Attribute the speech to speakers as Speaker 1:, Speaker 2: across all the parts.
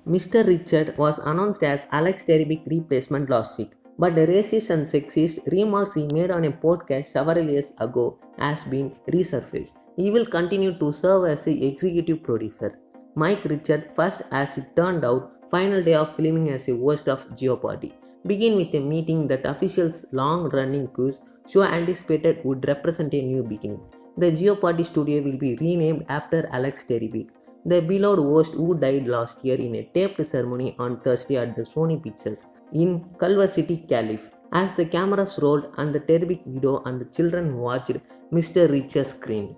Speaker 1: Mr. Richard was announced as Alex Terribic replacement last week, but the racist and sexist remarks he made on a podcast several years ago has been resurfaced. He will continue to serve as the executive producer. Mike Richard first, as it turned out, final day of filming as a host of Jeopardy, begin with a meeting that officials' long-running quiz show anticipated would represent a new beginning. The Jeopardy studio will be renamed after Alex Terribic, the beloved host who died last year in a taped ceremony on Thursday at the Sony Pictures in Culver City, Calif. As the cameras rolled and the terrific video and the children watched, Mr. Richard screamed.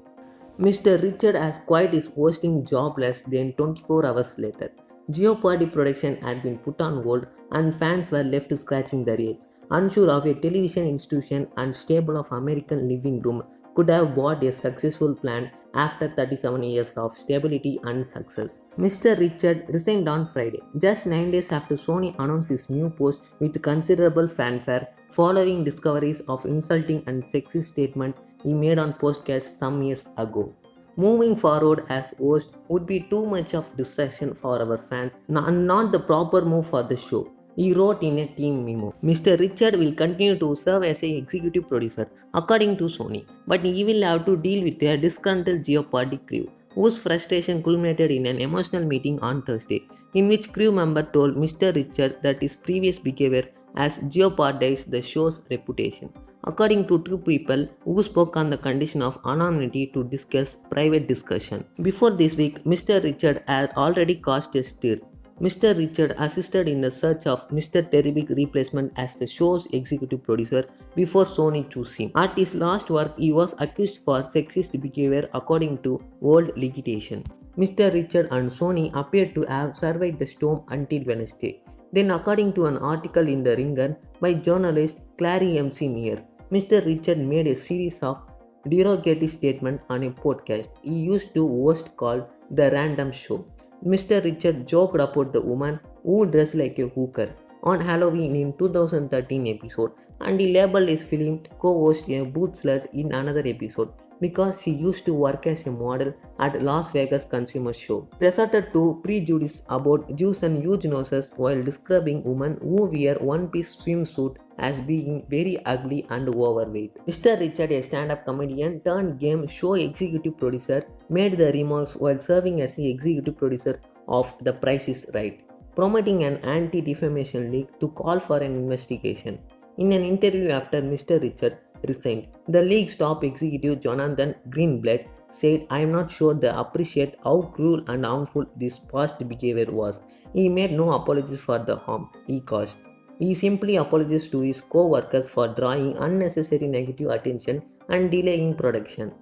Speaker 1: Mr. Richard has quit his hosting job less than 24 hours later. Jeopardy production had been put on hold and fans were left scratching their heads, unsure of a television institution and stable of American living room could have bought a successful plan after 37 years of stability and success. Mr. Richard resigned on Friday, just 9 days after Sony announced his new post with considerable fanfare following discoveries of insulting and sexist statements he made on podcasts some years ago. Moving forward as host would be too much of distraction for our fans and not the proper move for the show. He wrote in a team memo. Mr. Richard will continue to serve as an executive producer, according to Sony, but he will have to deal with a disgruntled Jeopardy crew, whose frustration culminated in an emotional meeting on Thursday, in which crew member told Mr. Richard that his previous behavior has jeopardized the show's reputation. According to two people who spoke on the condition of anonymity to discuss private discussion. Before this week, Mr. Richard had already caused a stir. Mr. Richard assisted in the search of Mr. Terribic replacement as the show's executive producer before Sony chose him. At his last work, he was accused for sexist behavior according to old litigation. Mr. Richard and Sony appeared to have survived the storm until Wednesday. Then, according to an article in The Ringer by journalist Clary MC Meyer, Mr. Richard made a series of derogatory statements on a podcast he used to host called The Random Show. Mr. Richard joked about the woman who dressed like a hooker on Halloween in 2013 episode, and he labeled his film co-host a boot slut in another episode because she used to work as a model at Las Vegas Consumer Show. Resorted to prejudice about Jews and huge noses while describing women who wear one-piece swimsuit as being very ugly and overweight. Mr. Richard, a stand-up comedian turned game show executive producer, made the remarks while serving as the executive producer of The Price is Right, promoting an anti-defamation league to call for an investigation. In an interview after Mr. Richard resigned, the league's top executive Jonathan Greenblatt said, "I am not sure they appreciate how cruel and harmful this past behavior was. He made no apologies for the harm he caused. He simply apologized to his co-workers for drawing unnecessary negative attention and delaying production."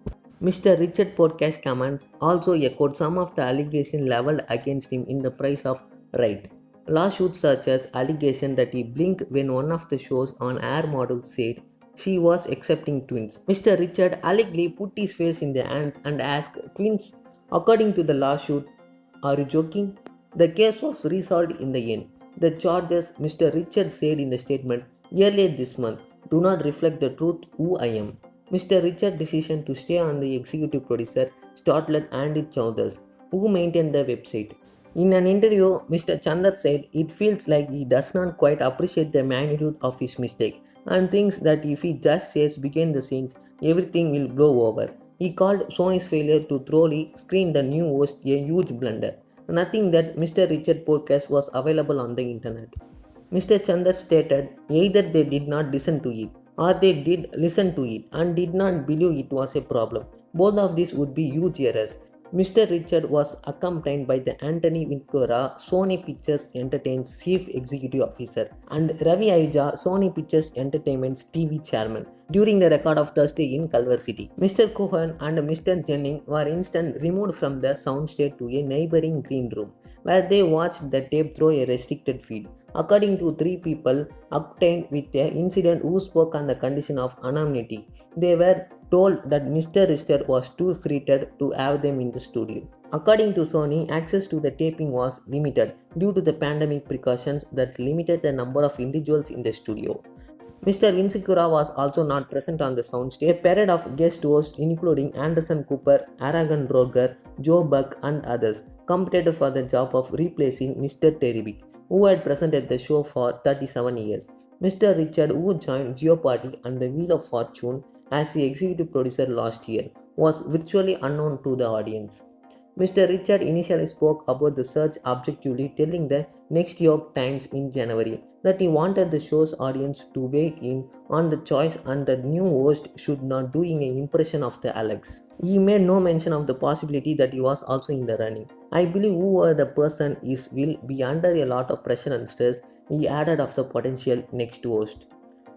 Speaker 1: Mr. Richard podcast comments also echoed some of the allegations leveled against him in The Price of Right. Lawsuits such as allegation that he blinked when one of the show's on-air models said she was accepting twins. Mr. Richard allegedly put his face in their hands and asked, "Twins? According to the lawsuit, are you joking?" The case was resolved in the end. The charges, Mr. Richard said in the statement earlier this month, do not reflect the truth who I am. Mr. Richard's decision to stay on the executive producer startled Andy Chowdhury, who maintained the website. In an interview, Mr. Chandar said it feels like he does not quite appreciate the magnitude of his mistake and thinks that if he just says behind the scenes, everything will blow over. He called Sony's failure to thoroughly screen the new host a huge blunder. Nothing that Mr. Richard podcast was available on the internet. Mr. Chandar stated either they did not listen to it or they did listen to it and did not believe it was a problem. Both of these would be huge errors. Mr. Richard was accompanied by the Anthony Vincora, Sony Pictures Entertainment's Chief Executive Officer, and Ravi Ahuja, Sony Pictures Entertainment's TV Chairman, during the record of Thursday in Culver City. Mr. Cohen and Mr. Jennings were instantly removed from the soundstage to a neighboring green room, where they watched the tape through a restricted feed. According to three people obtained with the incident who spoke on the condition of anonymity, they were told that Mr. Richard was too frightened to have them in the studio. According to Sony, access to the taping was limited due to the pandemic precautions that limited the number of individuals in the studio. Mr. Vincicura was also not present on the soundstage. A parade of guest hosts, including Anderson Cooper, Aragon Roger, Joe Buck, and others, competed for the job of replacing Mr. Terry, who had presented the show for 37 years. Mr. Richard, who joined Jeopardy and the Wheel of Fortune as the executive producer last year, was virtually unknown to the audience. Mr. Richard initially spoke about the search objectively, telling the Next York Times in January that he wanted the show's audience to weigh in on the choice and the new host should not doing an impression of the Alex. He made no mention of the possibility that he was also in the running. I believe whoever the person is will be under a lot of pressure and stress, he added of the potential next host.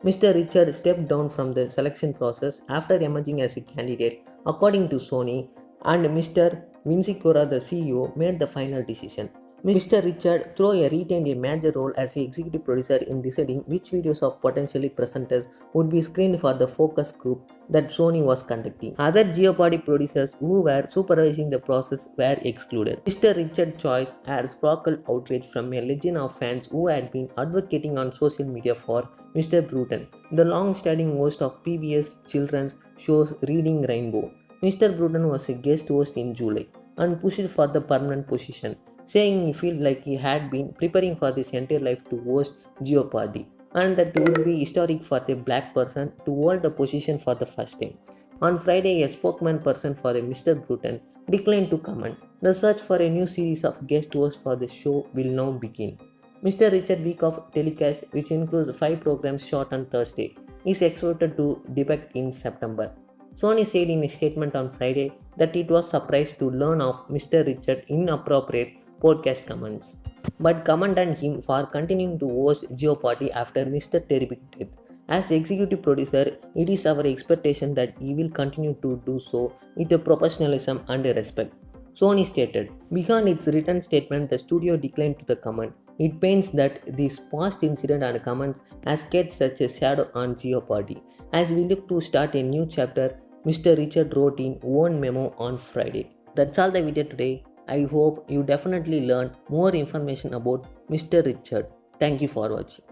Speaker 1: Mr. Richard stepped down from the selection process after emerging as a candidate, according to Sony, and Mr. Vincicora, the CEO, made the final decision. Mr. Richard Troy retained a major role as the executive producer in deciding which videos of potentially presenters would be screened for the focus group that Sony was conducting. Other Jeopardy producers who were supervising the process were excluded. Mr. Richard's choice had sparked outrage from a legion of fans who had been advocating on social media for Mr. Bruton, the long-standing host of PBS children's shows Reading Rainbow. Mr. Bruton was a guest host in July and pushed for the permanent position, saying he felt like he had been preparing for his entire life to host Jeopardy and that it would be historic for a black person to hold the position for the first time. On Friday, a spokesman person for the Mr. Bruton declined to comment. The search for a new series of guest hosts for the show will now begin. Mr. Richard week of telecast, which includes 5 programs shot on Thursday, is expected to debut in September. Sony said in a statement on Friday that it was surprised to learn of Mr. Richard's inappropriate podcast comments, but commended him for continuing to host Jeopardy after Mr. Terrific death. As executive producer, it is our expectation that he will continue to do so with a professionalism and a respect, Sony stated. Behind its written statement, the studio declined to the comment. It pains that this past incident and comments has cast such a shadow on Jeopardy. As we look to start a new chapter, Mr. Richard wrote in one memo on Friday. That's all the video today. I hope you definitely learned more information about Mr. Richard. Thank you for watching.